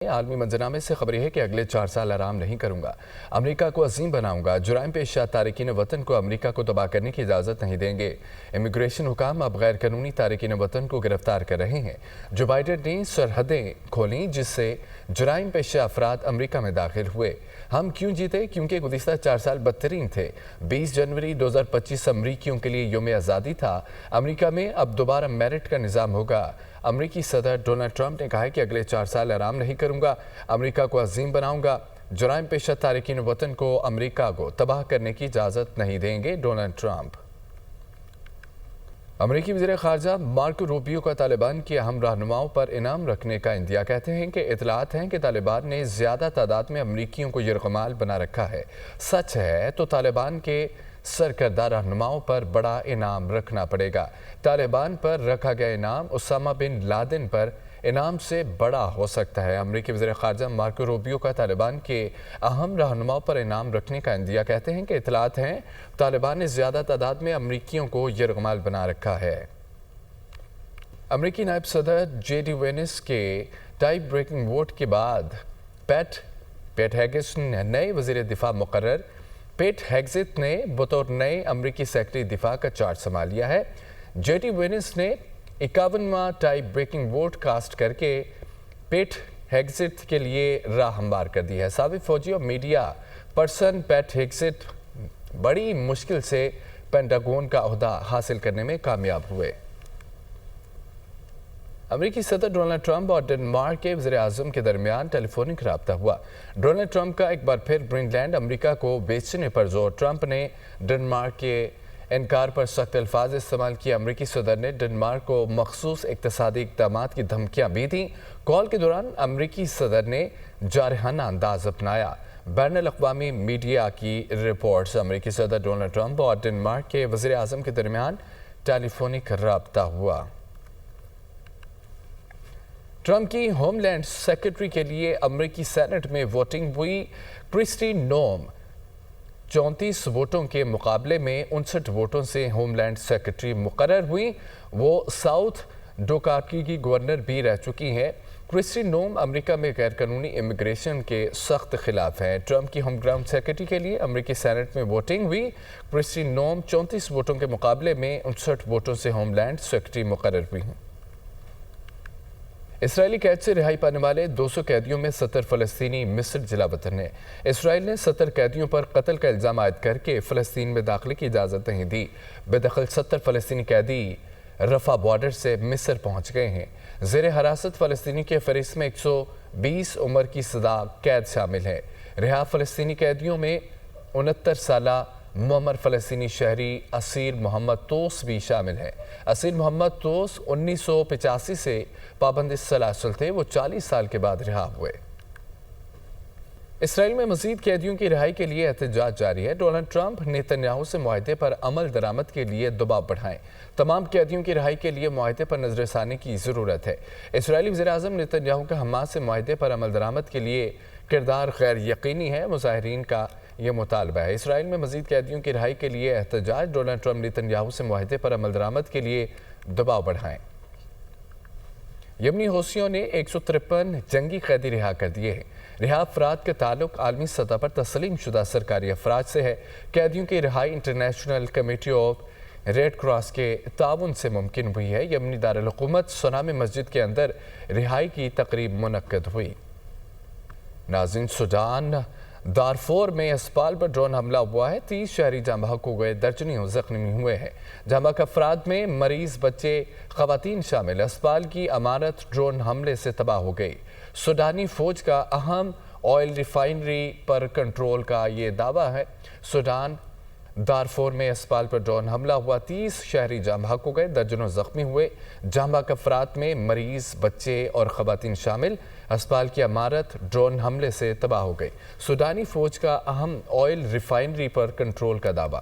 عالمی منظرنامے سے خبر ہے کہ اگلے 4 سال آرام نہیں کروں گا، امریکہ کو عظیم بناؤں گا، جرائم پیشہ تارکین وطن کو امریکہ کو تباہ کرنے کی اجازت نہیں دیں گے۔ امیگریشن حکام اب غیر قانونی تارکین وطن کو گرفتار کر رہے ہیں۔ جو بائیڈن نے سرحدیں کھولیں جس سے جرائم پیشہ افراد امریکہ میں داخل ہوئے۔ ہم کیوں جیتے؟ کیونکہ گزشتہ 4 سال بدترین تھے۔ 20 جنوری 2025 امریکیوں کے لیے یوم آزادی تھا۔ امریکہ میں اب دوبارہ میرٹ کا نظام ہوگا۔ امریکی صدر ڈونلڈ ٹرمپ نے کہا کہ اگلے 4 سال آرام نہیں کروں گا، امریکہ کو عظیم بناؤں گا، جرائم پیشہ تارکین وطن کو امریکہ کو تباہ کرنے کی اجازت نہیں دیں گے۔ Donald Trump. امریکی وزیر خارجہ مارکو روبیو کا طالبان کی اہم رہنماؤں پر انعام رکھنے کا اندیا کہتے ہیں کہ اطلاعات ہیں کہ طالبان نے زیادہ تعداد میں امریکیوں کو یرغمال بنا رکھا ہے۔ سچ ہے تو طالبان کے سرکردہ رہنماؤں پر بڑا انعام رکھنا پڑے گا۔ طالبان پر رکھا گیا انعام اسامہ بن لادن پر انعام سے بڑا ہو سکتا ہے۔ امریکی وزیر خارجہ مارکو روبیو کا طالبان کے اہم رہنماؤں پر انعام رکھنے کا اندیا کہتے ہیں کہ اطلاعات ہیں طالبان نے زیادہ تعداد میں امریکیوں کو یرغمال بنا رکھا ہے۔ امریکی نائب صدر جے ڈی وینس کے ٹائی بریکنگ ووٹ کے بعد پیٹ ہیگسٹ نئے وزیر دفاع مقرر۔ پیٹ ہیگزت نے بطور نئے امریکی سیکرٹری دفاع کا چارج سنبھال لیا ہے۔ جے ڈی وینس نے 51واں ٹائی بریکنگ ووٹ کاسٹ کر کے پیٹ ہیگزت کے لیے راہ ہموار کر دی ہے۔ سابق فوجی اور میڈیا پرسن پیٹ ہیگزت بڑی مشکل سے پینٹاگون کا عہدہ حاصل کرنے میں کامیاب ہوئے۔ امریکی صدر ڈونلڈ ٹرمپ اور ڈنمارک کے وزیر اعظم کے درمیان ٹیلی فونک رابطہ ہوا۔ ڈونلڈ ٹرمپ کا ایک بار پھر گرین لینڈ امریکہ کو بیچنے پر زور۔ ٹرمپ نے ڈنمارک کے انکار پر سخت الفاظ استعمال کیے۔ امریکی صدر نے ڈنمارک کو مخصوص اقتصادی اقدامات کی دھمکیاں بھی دیں۔ کال کے دوران امریکی صدر نے جارحانہ انداز اپنایا۔ بین الاقوامی میڈیا کی رپورٹس۔ امریکی صدر ڈونلڈ ٹرمپ اور ڈنمارک کے وزیر اعظم کے درمیان ٹیلی فونک رابطہ ہوا۔ ٹرمپ کی ہوم لینڈ سیکرٹری کے لیے امریکی سینٹ میں ووٹنگ ہوئی۔ کرسٹی نوم 34 ووٹوں کے مقابلے میں 59 ووٹوں سے ہوم لینڈ سیکرٹری مقرر ہوئی۔ وہ ساؤتھ ڈوکاٹا کی گورنر بھی رہ چکی ہیں۔ کرسٹی نوم امریکہ میں غیر قانونی امیگریشن کے سخت خلاف ہیں۔ ٹرمپ کی ہوم گراؤنڈ سیکرٹری کے لیے امریکی سینٹ میں ووٹنگ ہوئی۔ کرسٹی نوم 34 ووٹوں کے مقابلے میں 59 ووٹوں سے ہوم لینڈ سیکرٹری مقرر ہوئی ہیں۔ اسرائیلی قید سے رہائی پانے والے 200 قیدیوں میں 70 فلسطینی مصر جلا وطن ہیں۔ اسرائیل نے 70 قیدیوں پر قتل کا الزام عائد کر کے فلسطین میں داخلے کی اجازت نہیں دی۔ بے دخل 70 فلسطینی قیدی رفح بارڈر سے مصر پہنچ گئے ہیں۔ زیر حراست فلسطینی کے فہرست میں 120 عمر کی سزا قید شامل ہے۔ رہا فلسطینی قیدیوں میں 69 سالہ معمر فلسطینی شہری اسیر محمد توس بھی شامل ہیں۔ اسیر محمد توس 1985 سے پابند سلاسل تھے۔ وہ 40 سال کے بعد رہا ہوئے۔ اسرائیل میں مزید قیدیوں کی رہائی کے لیے احتجاج جاری ہے۔ ڈونلڈ ٹرمپ نیتنیاہو سے معاہدے پر عمل درآمد کے لیے دباؤ بڑھائیں۔ تمام قیدیوں کی رہائی کے لیے معاہدے پر نظر ثانی کی ضرورت ہے۔ اسرائیلی وزیر اعظم نیتنیاہو کا حماس سے معاہدے پر عمل درآمد کے لیے کردار غیر یقینی ہے۔ مظاہرین کا یہ مطالبہ ہے۔ اسرائیل میں مزید قیدیوں کی رہائی کے لیے احتجاج۔ ڈونلڈ ٹرمپ نیتنیاہو سے معاہدے پر عمل درآمد کے لیے دباؤ بڑھائیں۔ یمنی حوثیوں نے 153 جنگی قیدی رہا کر دیے ہیں۔ رہا افراد کا تعلق عالمی سطح پر تسلیم شدہ سرکاری افراد سے ہے۔ قیدیوں کی رہائی international committee of red cross کے تعاون سے ممکن ہوئی ہے۔ یمنی دارالحکومت صنعاء میں مسجد کے اندر رہائی کی تقریب منعقد ہوئی۔ ناظرین، سوڈان دارفور میں اسپتال پر ڈرون حملہ ہوا ہے۔ 30 شہری جاں بحق ہو گئے، درجنوں زخمی ہوئے ہیں۔ جاں بحق افراد میں مریض، بچے، خواتین شامل۔ اسپتال کی عمارت ڈرون حملے سے تباہ ہو گئی۔ سوڈانی فوج کا اہم آئل ریفائنری پر کنٹرول کا یہ دعویٰ ہے۔ سوڈان دارفور میں اسپتال پر ڈرون حملہ ہوا، 30 شہری جاں بحق ہو گئے، درجنوں زخمی ہوئے۔ جاں بحق افراد میں مریض، بچے اور خواتین شامل۔ اسپتال کی عمارت ڈرون حملے سے تباہ ہو گئی۔ سوڈانی فوج کا اہم آئل ریفائنری پر کنٹرول کا دعویٰ۔